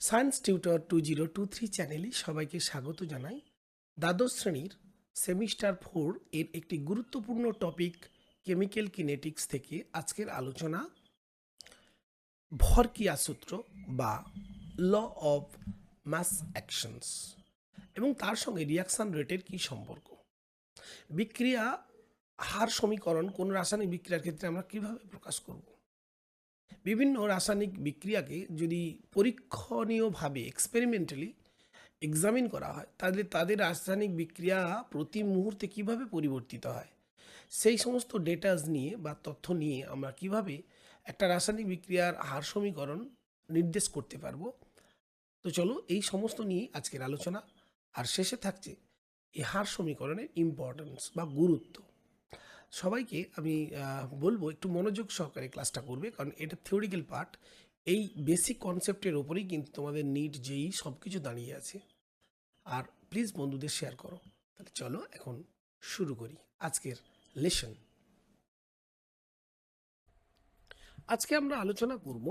Science tutor 2023 চ্যানেলে সবাইকে স্বাগত জানাই। দ্বাদশ শ্রেণীর সেমিস্টার 4 এর একটি গুরুত্বপূর্ণ টপিক কেমিক্যাল কিনেটিক্স থেকে আজকের আলোচনা ভরক্রিয়া সূত্র বা ল অফ মাস অ্যাকশনস এবং তার সঙ্গে রিয়াকশন রেটের কি সম্পর্ক। বিক্রিয়া হার সমীকরণ কোন রাসায়নিক বিক্রিয়ার ক্ষেত্রে আমরা কিভাবে প্রকাশ করব। বিভিন্ন রাসায়নিক বিক্রিয়াকে যদি পরীক্ষণীয়ভাবে এক্সপেরিমেন্টালি এক্সামিন করা হয় তাহলে তাদের রাসায়নিক বিক্রিয়া প্রতি মুহূর্তে কিভাবে পরিবর্তিত হয়, সেই সমস্ত ডেটাস নিয়ে বা তথ্য নিয়ে আমরা কিভাবে একটা রাসায়নিক বিক্রিয়ার হার সমীকরণ নির্দেশ করতে পারবো। তো চলো এই সমস্ত নিয়ে আজকের আলোচনা, আর শেষে থাকছে এই হার সমীকরণের ইম্পর্টেন্স বা গুরুত্ব। সবাইকে আমি বলবো একটু মনোযোগ সহকারে ক্লাসটা করবে, কারণ এটা থিওরিক্যাল পার্ট। এই বেসিক কনসেপ্টের ওপরেই কিন্তু তোমাদের নিট যেই সব কিছু দাঁড়িয়ে আছে। আর প্লিজ বন্ধুদের শেয়ার করো। তাহলে চলো এখন শুরু করি আজকের লেসন। আজকে আমরা আলোচনা করব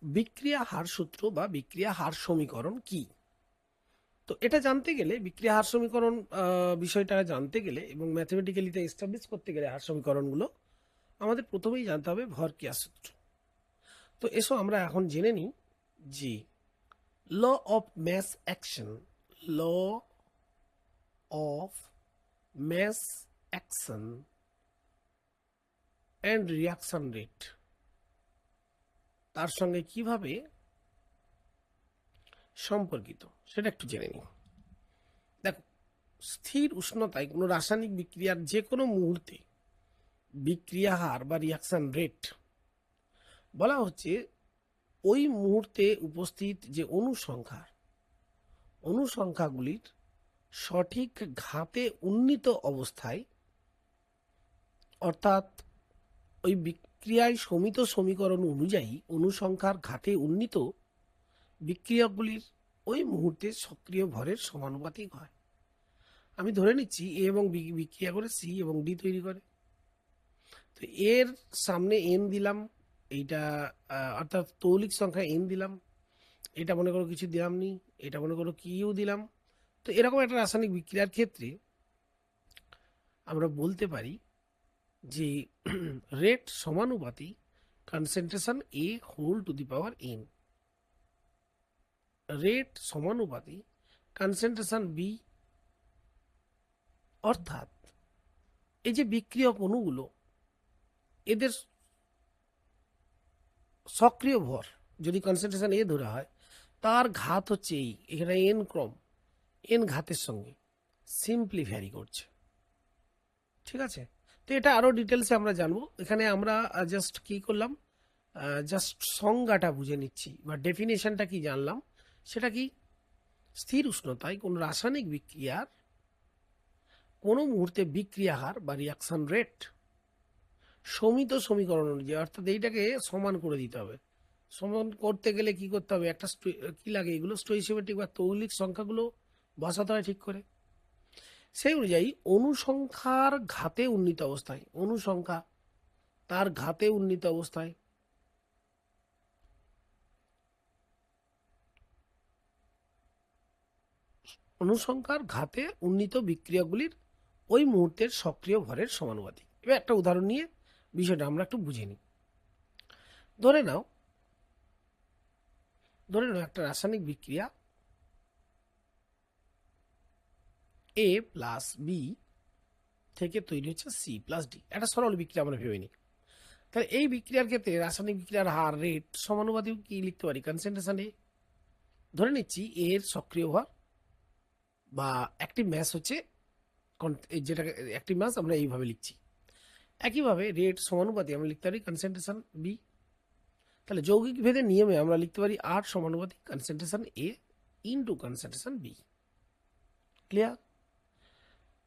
বিক্রিয়া হার সূত্র বা বিক্রিয়া হার সমীকরণ কি। তো এটা জানতে গেলে, বিক্রিয়া হার সমীকরণ বিষয়টা জানতে গেলে এবং ম্যাথমেটিক্যালিতে এস্টাবলিশ করতে গেলে হার সমীকরণগুলো আমাদের প্রথমেই জানতে হবে ভরক্রিয়া সূত্র। তো এসো আমরা এখন জেনে নিই যে law of mass action, law of mass action and reaction rate তার সঙ্গে কিভাবে সম্পর্কিত সেটা একটু জেনে নিই। দেখো, স্থির উষ্ণতায় কোনো রাসায়নিক বিক্রিয়ার যে কোনো মুহূর্তে বিক্রিয়া হার বা রিয়াকশন রেট বলা হচ্ছে ওই মুহূর্তে উপস্থিত যে অনুসংখ্যাগুলির সঠিক ঘাতে উন্নীত অবস্থায়, অর্থাৎ ওই বিক্রিয়ায় সমিত সমীকরণ অনুযায়ী অনুসংখ্যার ঘাতে উন্নীত বিক্রিয়াগুলির ওই মুহূর্তে সক্রিয় ভরের সমানুপাতিক হয়। আমি ধরে নিচ্ছি এ এবং বি বিক্রিয়া করে সি এবং ডি তৈরি করে। তো এর সামনে এন দিলাম, এইটা অর্থাৎ তৌলিক সংখ্যা এন দিলাম, এটা মনে করো কিছু দিলাম নি, এটা মনে করো কিউ দিলাম। তো এরকম একটা রাসায়নিক বিক্রিয়ার ক্ষেত্রে আমরা বলতে পারি যে রেট সমানুপাতি concentration A whole to the power n, rate সমানুপাতি কনসেন্ট্রেশন বি। অর্থাৎ এই যে বিক্রিয়ক অণুগুলো, এদের সক্রিয় ভর যদি কনসেন্ট্রেশন এ ধরা হয়, তার ঘাত হচ্ছে এই, এখানে এন ক্রম, এন ঘাতের সঙ্গে সিম্পলি ভ্যারি করছে। ঠিক আছে, তো এটা আরও ডিটেলসে আমরা জানবো। এখানে আমরা জাস্ট কি করলাম, জাস্ট সংজ্ঞাটা বুঝে নিচ্ছি বা ডেফিনেশনটা কি জানলাম। সেটা কি, স্থির উষ্ণতায় কোনো রাসায়নিক বিক্রিয়ার কোনো মুহূর্তে বিক্রিয়া হার বা রিয়াকশন রেট সমিত সমীকরণ অনুযায়ী, অর্থাৎ এইটাকে সমান করে দিতে হবে। সমান করতে গেলে কি করতে হবে, একটা কি লাগে, এগুলো স্টোইসিওমেট্রিক বা তৌলিক সংখ্যাগুলো বসাতে হয় ঠিক করে। সেই অনুযায়ী অনুসংখ্যার ঘাতে উন্নীত অবস্থায়, অনুসংখ্যা তার ঘাতে উন্নীত অবস্থায় অনুসংখ্যার ঘাতে উন্নীত বিক্রিয়াগুলির ওই মুহূর্তের সক্রিয় ভরের সমানুপাতিক। এবার একটা উদাহরণ নিয়ে বিষয়টা আমরা একটু বুঝে নিই। ধরে নাও একটা রাসায়নিক বিক্রিয়া এ প্লাস বি থেকে তৈরি হচ্ছে সি প্লাস ডি, একটা সরল বিক্রিয়া আমরা ভেবে নিই। তাহলে এই বিক্রিয়ার ক্ষেত্রে রাসায়নিক বিক্রিয়ার হার রেট সমানুপাতিক কি লিখতে পারি, কনসেন্ট্রেশন এ। ধরে নিচ্ছি এর সক্রিয় ভর বা অ্যাক্টিভ ম্যাস হচ্ছে, যেটাকে অ্যাক্টিভ ম্যাস আমরা এইভাবে লিখছি। একইভাবে রেট সমানুপাতি আমরা লিখতে পারি কনসেন্ট্রেশন বি। তাহলে যৌগিক ভেদের নিয়মে আমরা লিখতে পারি আর সমানুপাতিক কনসেন্ট্রেশন এ ইনটু কনসেন্ট্রেশন বি। ক্লিয়ার?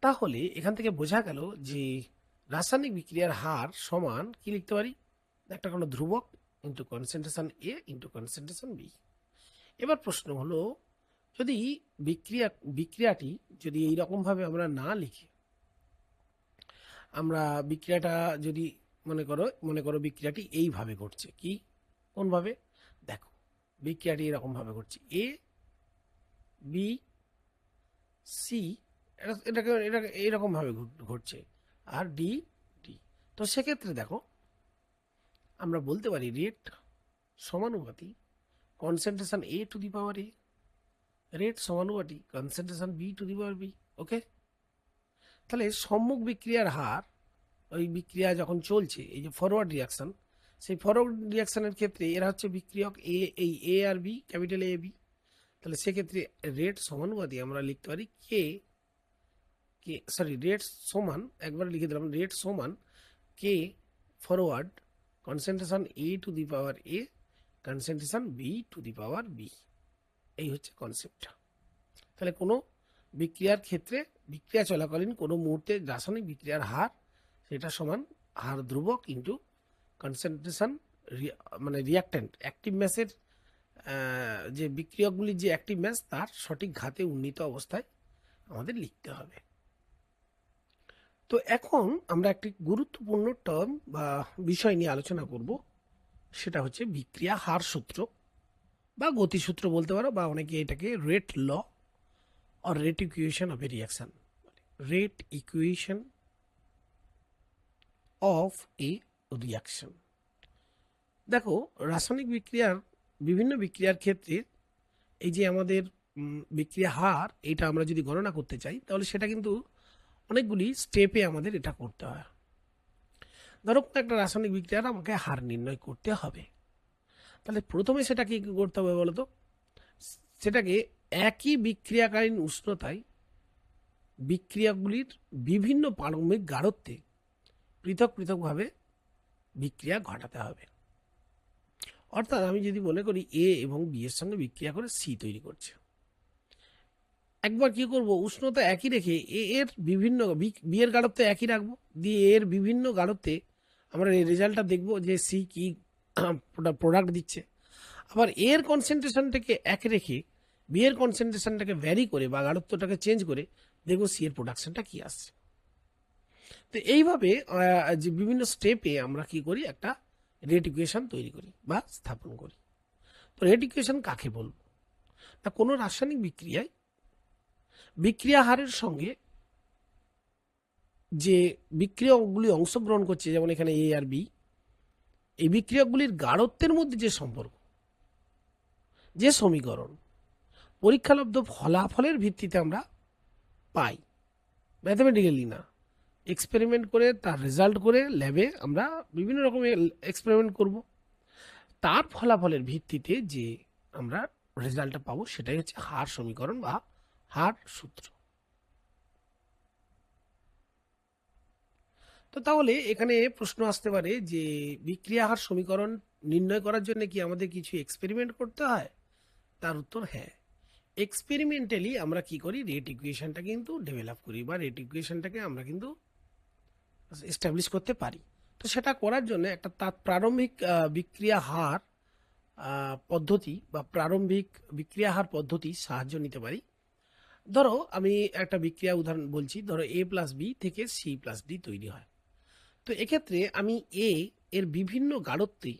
তাহলে এখান থেকে বোঝা গেল যে রাসায়নিক বিক্রিয়ার হার সমান কি লিখতে পারি, একটা কোনো ধ্রুবক ইন্টু কনসেন্ট্রেশন এ ইন্টু কনসেন্ট্রেশন বি। এবার প্রশ্ন হলো, যদি বিক্রিয়াটি যদি এইরকমভাবে আমরা না লিখে, আমরা বিক্রিয়াটা যদি মনে করো বিক্রিয়াটি এইভাবে ঘটছে, কি কোনভাবে, দেখো বিক্রিয়াটি এরকমভাবে ঘটছে, এ বি সি, এটাকে এটাকে এইরকমভাবে ঘটছে, আর ডি ডি। তো সেক্ষেত্রে দেখো আমরা বলতে পারি রেট সমানুপাতি concentration A to the power a, rate সমানুপাতি concentration B to the power b. Okay, তাহলে সম্মুখ বিক্রিয়ার হার, ওই বিক্রিয়া যখন চলছে, এই যে ফরওয়ার্ড রিয়াকশন, সেই ফরওয়ার্ড রিয়াকশনের ক্ষেত্রে এরা হচ্ছে বিক্রিয়ক এ, এই এ আর বি, ক্যাপিটাল এ বি। তাহলে সেক্ষেত্রে রেট সমানুপাতি আমরা লিখতে পারি কে কে সরি রেট সমান, একবার লিখে দিলাম, রেট সমান k forward concentration A to the power a, concentration B to the power b. এই হচ্ছে কনসেপ্টটা। তাহলে কোনো বিক্রিয়ার ক্ষেত্রে বিক্রিয়া চলাকালীন কোনো মুহূর্তে রাসায়নিক বিক্রিয়ার হার, সেটা সমান হার ধ্রুবক ইন্টু কনসেন্ট্রেশন, মানে রিয়াক্ট্যান্ট অ্যাক্টিভ ম্যাসের যে বিক্রিয়কগুলির যে অ্যাক্টিভ ম্যাস তার সঠিক ঘাতে উন্নীত অবস্থায় আমাদের লিখতে হবে। তো এখন আমরা একটি গুরুত্বপূর্ণ টার্ম বা বিষয় নিয়ে আলোচনা করব, সেটা হচ্ছে বিক্রিয়া হার সূত্র বা গতিসূত্র বলতে পারো, বা অনেকে এটাকে rate law or rate equation of a reaction, rate equation of a reaction। দেখো রাসায়নিক বিক্রিয়ার বিভিন্ন বিক্রিয়ার ক্ষেত্রে এই যে আমাদের বিক্রিয়া হার, এটা আমরা যদি গণনা করতে চাই তাহলে সেটা কিন্তু অনেকগুলি স্টেপে আমাদের এটা করতে হয়। ধরো একটা রাসায়নিক বিক্রিয়ার আমাকে হার নির্ণয় করতে হবে, তাহলে প্রথমে সেটা কি করতে হবে বলতো, সেটাকে একই বিক্রিয়াকালীন উষ্ণতায় বিক্রিয়াগুলির বিভিন্ন পারমাণবিক গাঢ়ত্বে পৃথক পৃথকভাবে বিক্রিয়া ঘটাতে হবে। অর্থাৎ আমি যদি মনে করি এ এবং বি এর সঙ্গে বিক্রিয়া করে সি তৈরি করছে, একবার কি করব, উষ্ণতা একই রেখে এ এর বিভিন্ন বি এর গাঢ়ত্ব একই রাখবো, দিয়ে এর বিভিন্ন গাঢ়ত্বে আমরা এই রেজাল্টটা দেখবো যে সি কি প্রোডাক্ট দিচ্ছে। আবার এর কনসেন্ট্রেশনটাকে এক রেখে বি এর কনসেন্ট্রেশনটাকে ভ্যারি করে বা গাঢ়ত্বটাকে চেঞ্জ করে দেখবো সি এর প্রোডাকশনটা কি আসছে। তো এইভাবে যে বিভিন্ন স্টেপে আমরা কি করি, একটা রেট ইকুয়েশন তৈরি করি বা স্থাপন করি। তো রেট ইকুয়েশন কাকে বলবো, না কোনো রাসায়নিক বিক্রিয়ায় বিক্রিয়া হারের সঙ্গে যে বিক্রিয়কগুলি অংশগ্রহণ করছে, যেমন এখানে এ আর বি, এই বিক্রিয়কগুলির গাঢ়ত্বের মধ্যে যে সম্পর্ক, যে সমীকরণ পরীক্ষালব্ধ ফলাফলের ভিত্তিতে আমরা পাই, ম্যাথমেটিক্যালি না, এক্সপেরিমেন্ট করে তার রেজাল্ট করে ল্যাবে আমরা বিভিন্ন রকমের এক্সপেরিমেন্ট করব, তার ফলাফলের ভিত্তিতে যে আমরা রেজাল্টটা পাবো সেটাই হচ্ছে হার সমীকরণ বা হার সূত্র। তো তাহলে এখানে প্রশ্ন আসতে পারে যে বিক্রিয়া হার সমীকরণ নির্ণয় করার জন্য কি আমাদের কিছু এক্সপেরিমেন্ট করতে হয়? তার উত্তর হ্যাঁ, এক্সপেরিমেন্টালি আমরা কি করি, রেট ইকুয়েশনটা কিন্তু ডেভেলপ করি বা রেট ইকুয়েশনটাকে আমরা কিন্তু এস্টাবলিশ করতে পারি। তো সেটা করার জন্য একটা তার প্রারম্ভিক বিক্রিয়া হার পদ্ধতি বা প্রারম্ভিক বিক্রিয়া হার পদ্ধতি সাহায্য নিতে পারি। ধরো আমি একটা বিক্রিয়া উদাহরণ বলছি, ধরো এ প্লাস বি থেকে সি প্লাস ডি তৈরি হয়। তো এক্ষেত্রে আমি এ এর বিভিন্ন গাঢ়ত্বে,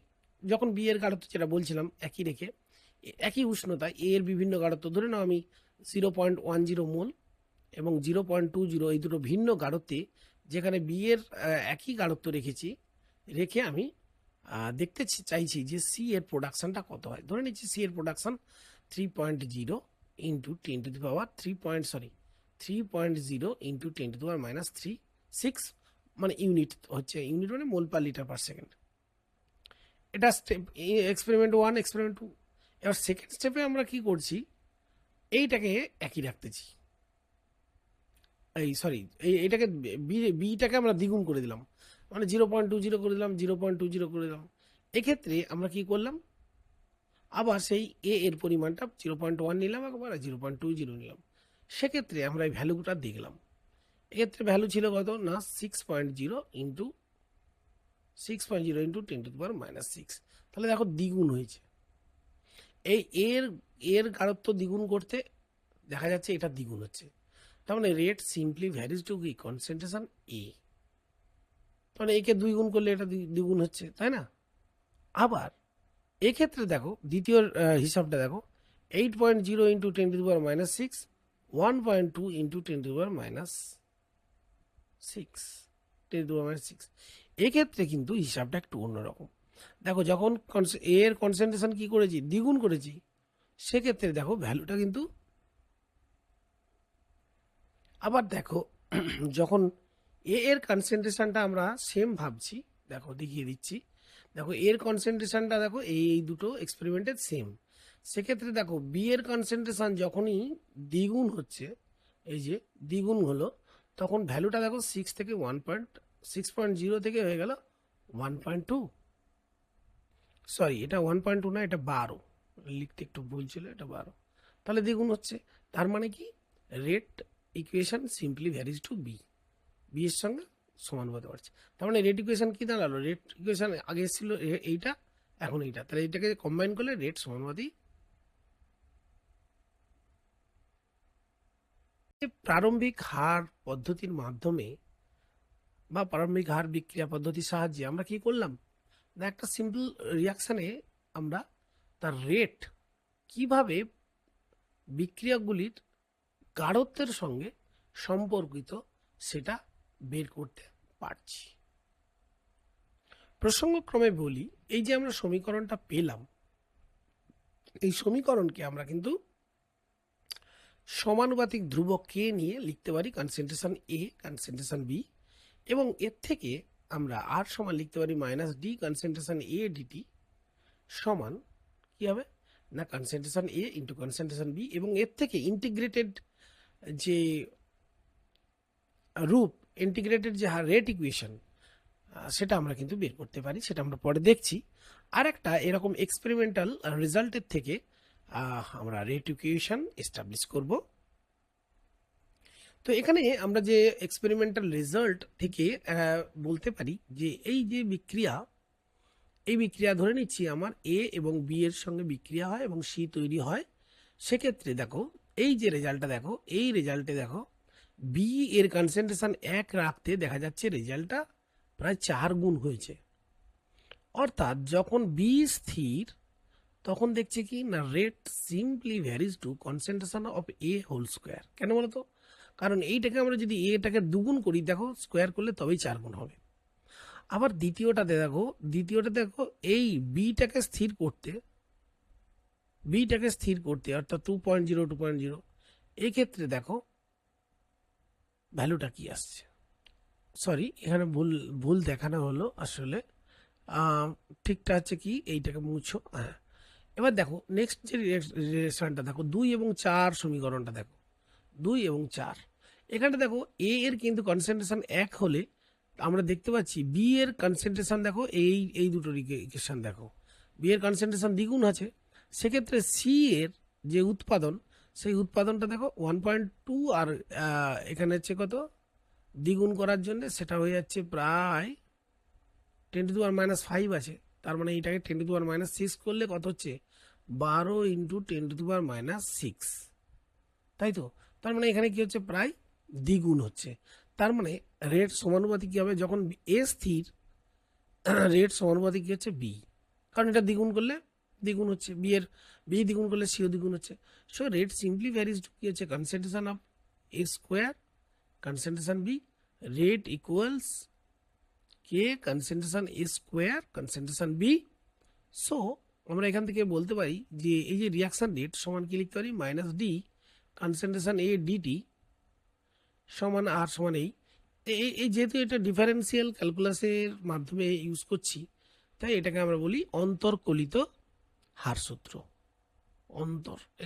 যখন বি এর গাঢ়ত্ব যেটা বলছিলাম একই রেখে একই উষ্ণতা এ এর বিভিন্ন গাঢ়ত্ব, ধরে নাও আমি 0.10 মোল এবং 0.20, এই দুটো ভিন্ন গাঢ়ত্বে, যেখানে বি এর একই গাঢ়ত্ব রেখেছি, রেখে আমি দেখতে চাইছি যে সি এর প্রোডাকশনটা কত হয়। ধরে নিচ্ছি সি এর production 3.0 into 10 to the power 3.0 into 10 to the power -6, মানে ইউনিট হচ্ছে, ইউনিট মানে mole per litre per second. এটা স্টেপ এক্সপেরিমেন্ট 1, এক্সপেরিমেন্ট 2। এবার সেকেন্ড স্টেপে আমরা কি করছি, এইটাকে একই রাখতেছি, এইটাকে বিটাকে আমরা দ্বিগুণ করে দিলাম, মানে 0.20 করে দিলাম, 0.20 করে দিলাম। এক্ষেত্রে আমরা কি করলাম, আবার সেই এ এর পরিমাণটা 0.1 নিলাম, একবার 0.20 নিলাম। সেক্ষেত্রে আমরা এই ভ্যালুটা দেখলাম, এক্ষেত্রে ভ্যালু ছিল কত না 6.0 ইন্টু 10 টু দি পাওয়ার -6। তাহলে দেখো দ্বিগুণ হয়েছে। এই এর গাঢ়ত্ব দ্বিগুণ করতে দেখা যাচ্ছে এটা দ্বিগুণ হচ্ছে, তার মানে রেট সিম্পলি ভ্যারিজ টু কি কনসেন্ট্রেশন এ, মানে একে 2 গুণ করলে এটা দ্বিগুণ হচ্ছে, তাই না? আবার এক্ষেত্রে দেখো দ্বিতীয় হিসাবটা দেখো 8.0 ইন্টু 10⁻⁻6 1.2 ইন্টু 10⁻⁻6 10⁻⁻6 এক্ষেত্রে কিন্তু হিসাবটা একটু অন্যরকম। দেখো যখন এর কনসেন্ট্রেশন কি করেছি, দ্বিগুণ করেছি, সেক্ষেত্রে দেখো ভ্যালুটা কিন্তু আবার দেখো যখন এর কনসেন্ট্রেশনটা আমরা সেম ভাবছি, দেখো দেখিয়ে দিচ্ছি, দেখো এর কনসেন্ট্রেশনটা দেখো এই দুটো এক্সপেরিমেন্টের সেম, সেক্ষেত্রে দেখো বি এর কনসেন্ট্রেশন যখনই দ্বিগুণ হচ্ছে, এই যে দ্বিগুণ হলো, তখন ভ্যালুটা দেখো 6.0 থেকে হয়ে গেল 1.2, সরি এটা 1.2 না, এটা 12, লিখতে একটু ভুল ছিল, এটা 12, তাহলে দ্বিগুণ হচ্ছে। তার মানে কি, rate equation simply varies to B, B এর সঙ্গে সমান হতে পারছে। তার মানে রেট ইকুয়েশন কি দাঁড়ালো, রেট ইকুয়েশন আগে ছিল এইটা, এখন এইটা, তাহলে এইটাকে কম্বাইন করলে রেট সমানুপাতি। প্রারম্ভিক হার পদ্ধতির মাধ্যমে বা প্রারম্ভিক হার বিক্রিয়া পদ্ধতির সাহায্যে আমরা কি করলাম না, একটা সিম্পল রিয়াকশানে আমরা তার রেট কিভাবে বিক্রিয়াগুলির গাঢ়ত্বের সঙ্গে সম্পর্কিত সেটা বের করতে পারছি। প্রসঙ্গক্রমে বলি, এই যে আমরা সমীকরণটা পেলাম, এই সমীকরণকে আমরা কিন্তু সমানুপাতিক ধ্রুবক কে নিয়ে লিখতে পারি কনসেন্ট্রেশন এ, কনসেন্ট্রেশন বি, এবং এর থেকে আমরা আর সমান লিখতে পারি মাইনাস ডি কনসেন্ট্রেশন এ ডিটি সমান কি হবে না কনসেন্ট্রেশন এ ইন্টু কনসেন্ট্রেশন বি, এবং এর থেকে ইন্টিগ্রেটেড যে রূপ, ইন্টিগ্রেটেড যে রেট ইকুয়েশন, সেটা আমরা কিন্তু বের করতে পারি, সেটা আমরা পরে দেখছি। আর একটা এরকম এক্সপেরিমেন্টাল রেজাল্টের থেকে আমরা রেট ইকুয়েশন এস্টাবলিশ করব। তো এখানে আমরা যে এক্সপেরিমেন্টাল রেজাল্ট থেকে বলতে পারি যে এই যে বিক্রিয়া, এই বিক্রিয়া ধরে নিচ্ছি আমার এ এবং বি এর সঙ্গে বিক্রিয়া হয় এবং সি তৈরি হয়, সেক্ষেত্রে দেখো এই যে রেজাল্টটা দেখো, এই রেজাল্টে দেখো বি এর কনসেন্ট্রেশন 1 রাখতে দেখা যাচ্ছে রেজাল্টটা প্রায় 4 গুণ হয়েছে। অর্থাৎ যখন বি স্থির, তখন দেখছি কি না rate simply varies to concentration of A whole square. কেন বলতো, কারণ এইটাকে আমরা যদি এটাকে দুগুণ করি, দেখো স্কোয়ার করলে তবেই 4 গুণ হবে। আবার দ্বিতীয়টাতে দেখো এই বিটাকে স্থির করতে অর্থাৎ 2.0 এই ক্ষেত্রে দেখো ভ্যালুটা কি আসছে, সরি এখানে ভুল ভুল দেখানো হলো আসলে, ঠিকটা হচ্ছে কি, এইটাকে মুছো, হ্যাঁ। এবার দেখো নেক্সট যে রিলেশনটা দেখো 2 এবং 4 সমীকরণটা দেখো, 2 এবং 4, এখানে দেখো এ এর কিন্তু কনসেন্ট্রেশন 1 হলে আমরা দেখতে পাচ্ছি বি এর কনসেন্ট্রেশন দেখো এই দুটো ইকুয়েশন দেখো, বি এর কনসেন্ট্রেশন দ্বিগুণ আছে, সেক্ষেত্রে সি এর যে উৎপাদন, সেই উৎপাদনটা দেখো 1.2, আর এখানে হচ্ছে কত, দ্বিগুণ করার জন্য সেটা হয়ে যাচ্ছে প্রায় 10⁻⁻5 আছে। তার মানে এইটাকে 10⁻⁻6 করলে কত হচ্ছে, 12 ইন্টু 10⁻⁻6, তাই তো। তার মানে এখানে কি হচ্ছে, প্রায় দ্বিগুণ হচ্ছে। তার মানে রেট সমানুপাতিক কি হবে, যখন এ স্থির রেট সমানুপাতিক কি হচ্ছে বি, কারণ এটা দ্বিগুণ করলে দ্বিগুণ হচ্ছে, বি দ্বিগুণ করলে সিও দ্বিগুণ হচ্ছে। So rate simply varies to কি হচ্ছে concentration of A square concentration B, rate equals K concentration A square concentration B. So আমরা এখান থেকে বলতে পারি যে এই যে রিয়াকশন রেট সমান কি লিখতে পারি, মাইনাস ডি কনসেন্ট্রেশন এ ডিটি সমান আর সমান এই যেহেতু এটা ডিফারেন্সিয়াল ক্যালকুলাসের মাধ্যমে ইউজ করছি, তাই এটাকে আমরা বলি অন্তর্কলিত হার সূত্র।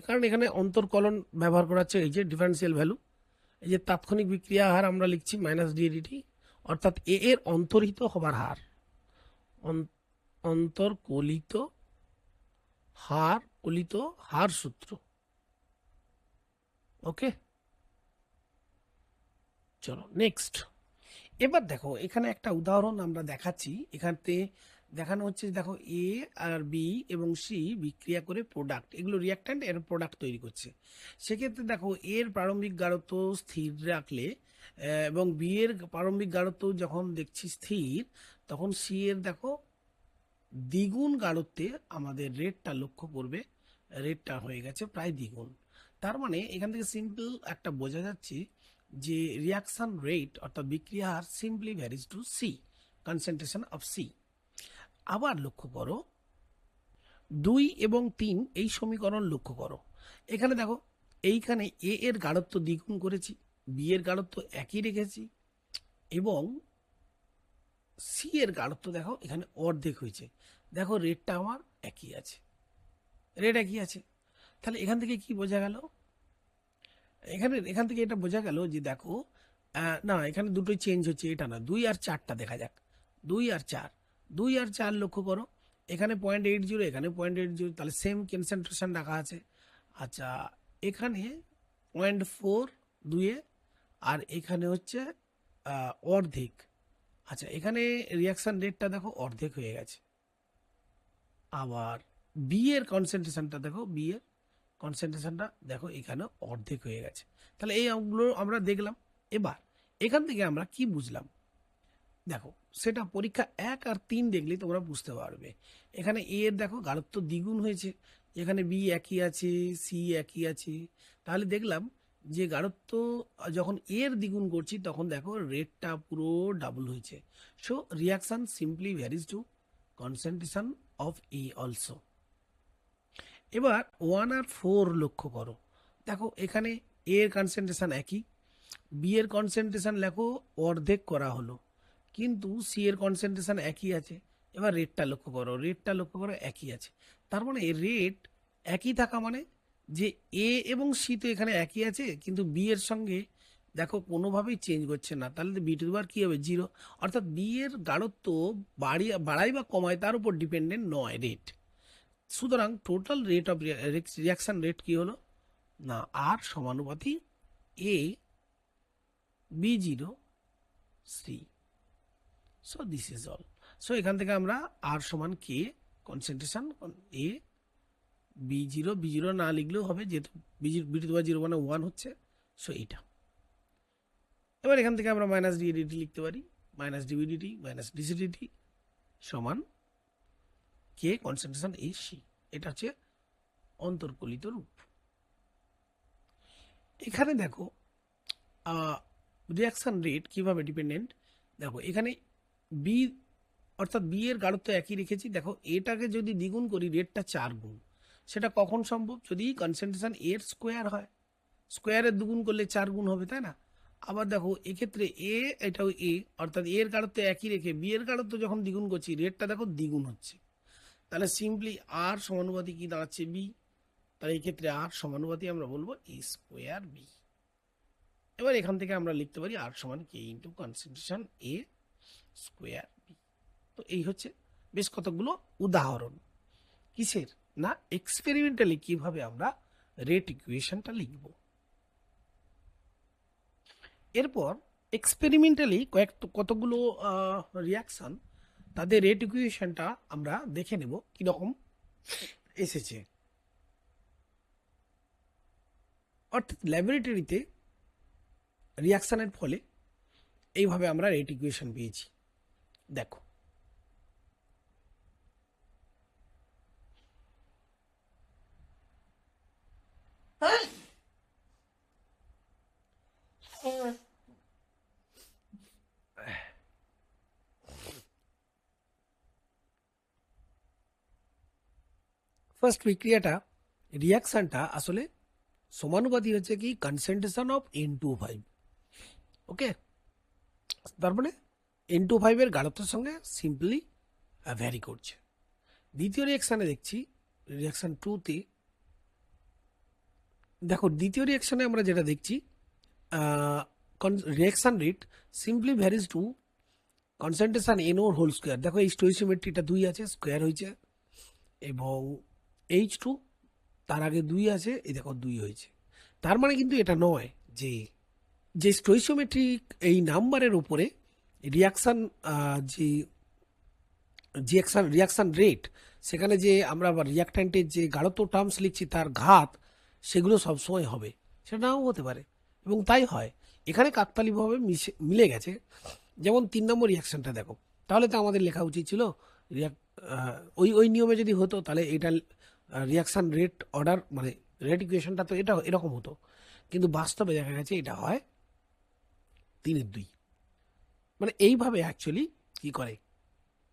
কারণ এখানে অন্তর্কলন ব্যবহার করা হচ্ছে, এই যে ডিফারেন্সিয়াল ভ্যালু, এই যে তাৎক্ষণিক বিক্রিয়া হার আমরা লিখছি মাইনাস ডিডিটি, অর্থাৎ এ এর অন্তর্হিত হবার হার, অন্তর্কলিত হার সূত্র। ওকে, চলো নেক্সট। এবার দেখো এখানে একটা উদাহরণ আমরা দেখাচ্ছি, এখানে দেখানো হচ্ছে, দেখো এ আর বি এবং সি বিক্রিয়া করে প্রোডাক্ট, এগুলো রিয়াক্ট্যান্ট, এর প্রোডাক্ট তৈরি করছে। সেক্ষেত্রে দেখো এর প্রারম্ভিক গাঢ়ত্ব স্থির রাখলে এবং বি এর প্রারম্ভিক গাঢ়ত্ব যখন দেখছি স্থির, তখন সি এর দেখো দ্বিগুণ গাঢ়ত্বে আমাদের রেটটা লক্ষ্য করবে, রেটটা হয়ে গেছে প্রায় দ্বিগুণ। তার মানে এখান থেকে সিম্পল একটা বোঝা যাচ্ছে যে রিয়াকশন রেট অর্থাৎ বিক্রিয়া হার simply varies to C, concentration of C. আবার লক্ষ্য করো 2 এবং 3 এই সমীকরণ লক্ষ্য করো। এখানে দেখো এইখানে এ এর গাঢ়ত্ব দ্বিগুণ করেছি, বি এর গাঢ়ত্ব একই রেখেছি এবং সি এর গাঢ়ত্ব দেখো এখানে অর্ধেক হয়েছে। দেখো রেটটা আমার একই আছে, রেট একই আছে। তাহলে এখান থেকে কি বোঝা গেল? এখান থেকে এটা বোঝা গেল যে দেখো না এখানে দুটোই চেঞ্জ হচ্ছে, এটা না, 2 আর 4টা দেখা যাক। 2 আর 4, 2 আর 4 লক্ষ্য করো, এখানে 0.80 এখানে 0.80, তাহলে সেম কনসেন্ট্রেশন রাখা আছে। আচ্ছা এখানে 0.4 2-এ, আর এখানে হচ্ছে অর্ধেক। আচ্ছা এখানে রিয়াকশন রেটটা দেখো অর্ধেক হয়ে গেছে। আবার বি এর কনসেন্ট্রেশনটা দেখো, বি এর কনসেন্ট্রেশনটা দেখো এখানে অর্ধেক হয়ে গেছে। তাহলে এই অঙ্কগুলো আমরা দেখলাম। এবার এখান থেকে আমরা কি বুঝলাম দেখো, সেটা পরীক্ষা 1 আর 3 দেখলে তোমরা বুঝতে পারবে। এখানে এ এর দেখো গাঢ়ত্ব দ্বিগুণ হয়েছে, এখানে বি একই আছে, সি একই আছে। তাহলে দেখলাম যে গাঢ়ত্ব যখন এর দ্বিগুণ করছি তখন দেখো রেটটা পুরো ডাবল হয়েছে। So reaction simply varies to concentration of A also. এবার 1 আর 4 লক্ষ্য করো, দেখো এখানে এ এর কনসেন্ট্রেশন একই, বি এর কনসেন্ট্রেশন লেখো অর্ধেক করা হলো, কিন্তু সি এর কনসেন্ট্রেশন একই আছে। এবার রেটটা লক্ষ্য করো, রেটটা লক্ষ্য করো একই আছে। তার মানে রেট একই থাকা মানে যে এ এবং সি তো এখানে একই আছে, কিন্তু বি এর সঙ্গে দেখো কোনোভাবেই চেঞ্জ করছে না, তাহলে বি টু দি পাওয়ার কী হবে 0। অর্থাৎ বি এর গাঢ়ত্ব বাড়ায় বা কমায় তার উপর ডিপেন্ডেন্ট নয় রেট। সুতরাং total rate of reaction rate কি হলো না আর সমানুপাতি A B0 C. So this is all. So এখান থেকে আমরা আর সমান কে কনসেন্ট্রেশন এ B0 না লিখলেও হবে, যেহেতু B0 মানে 1 হচ্ছে। সো এইটা এবার এখান থেকে আমরা মাইনাস ডিএডিটি লিখতে পারি, মাইনাস ডিবিডিটি মাইনাস ডিসিডিটি সমান কে কনসেন্ট্রেশন এ সি। এটা হচ্ছে অন্তর্কলিত রূপ। এখানে দেখো রিয়াকশন রেট কিভাবে ডিপেন্ডেন্ট, দেখো এখানে বি অর্থাৎ বি এর গাঢ়ত্ব একই রেখেছি। দেখো এটাকে যদি দ্বিগুণ করি রেটটা 4 গুণ। সেটা কখন সম্ভব? যদি কনসেন্ট্রেশন এর স্কোয়ার হয়, স্কোয়ারের দ্বিগুণ করলে 4 গুণ হবে, তাই না? আবার দেখো এক্ষেত্রে এ এটাও এ অর্থাৎ এর গাঢ়ত্ব একই রেখে বি এর গাঢ়ত্ব যখন দ্বিগুণ করছি রেটটা দেখো দ্বিগুণ হচ্ছে। তাহলে সিম্পলি আর সমানুপাতি কি দাঁড়াচ্ছে বি। তাহলে এই ক্ষেত্রে আর সমানুপাতি আমরা বলবো এ স্কোয়ার বি। এবার এখান থেকে আমরা লিখতে পারি আর সমান কে into concentration A square B. তো এই হচ্ছে বেশ কতগুলো উদাহরণ কিসের না এক্সপেরিমেন্টালি কিভাবে আমরা রেট ইকুয়েশনটা লিখব। এরপর এক্সপেরিমেন্টালি কতগুলো রিয়াকশন তাদের রেট ইকুয়েশনটা আমরা দেখে নেব কিরকম এসেছে। অর্থাৎ ল্যাবরেটরিতে রিয়াকশনের ফলে এইভাবে আমরা রেট ইকুয়েশন পেয়েছি। দেখো ফার্স্ট বিক্রিয়াটা রিয়াকশনটা আসলে সমানুপাতি হচ্ছে কি কনসেন্ট্রেশন অফ N2O5। ওকে, তার মানে N2O5 এর গাঢ়ত্বের সঙ্গে সিম্পলি ভ্যারি করছে। দ্বিতীয় রিয়াকশানে দেখছি রিয়াকশান 2-তে, দেখো দ্বিতীয় রিয়াকশানে আমরা যেটা দেখছি reaction rate simply varies to concentration NO whole square. দেখো এই স্টোইসিওমেট্রিটা 2 আছে, স্কোয়ার হয়েছে, এবং H2 তার আগে 2 আছে, এই দেখো 2 হয়েছে। তার মানে কিন্তু এটা নয় যে যে স্টোইসিওমেট্রিক এই নাম্বারের উপরে রিয়াকশান যে রিয়াকশান রেট সেখানে যে আমরা রিয়াকট্যান্টের যে গাঢ়ত্ব টার্মস লিখছি তার ঘাত সেগুলো সবসময় হবে, সেটা নাও হতে পারে, এবং তাই হয়। এখানে কাকতালীয়ভাবে মিলে গেছে। যেমন 3 নম্বর রিয়াকশানটা দেখো, তাহলে তো আমাদের লেখা উচিত ছিল ওই নিয়মে যদি হতো তাহলে এটা রিয়াকশান রেট অর্ডার মানে রেট ইকুয়েশনটা তো এটা এরকম হতো, কিন্তু বাস্তবে দেখা গেছে এটা হয় 3-2। মানে এইভাবে অ্যাকচুয়ালি কী করে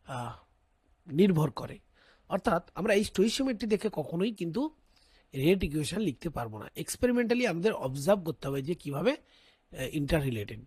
আহ, নির্ভর করে। অর্থাৎ আমরা এই স্টোইশিওমেট্রি দেখে কখনোই কিন্তু রেট ইকুয়েশন লিখতে পারবো না। এক্সপেরিমেন্টালি আমাদের অবজার্ভ করতে হবে যে কীভাবে ইন্টার রিলেটেড।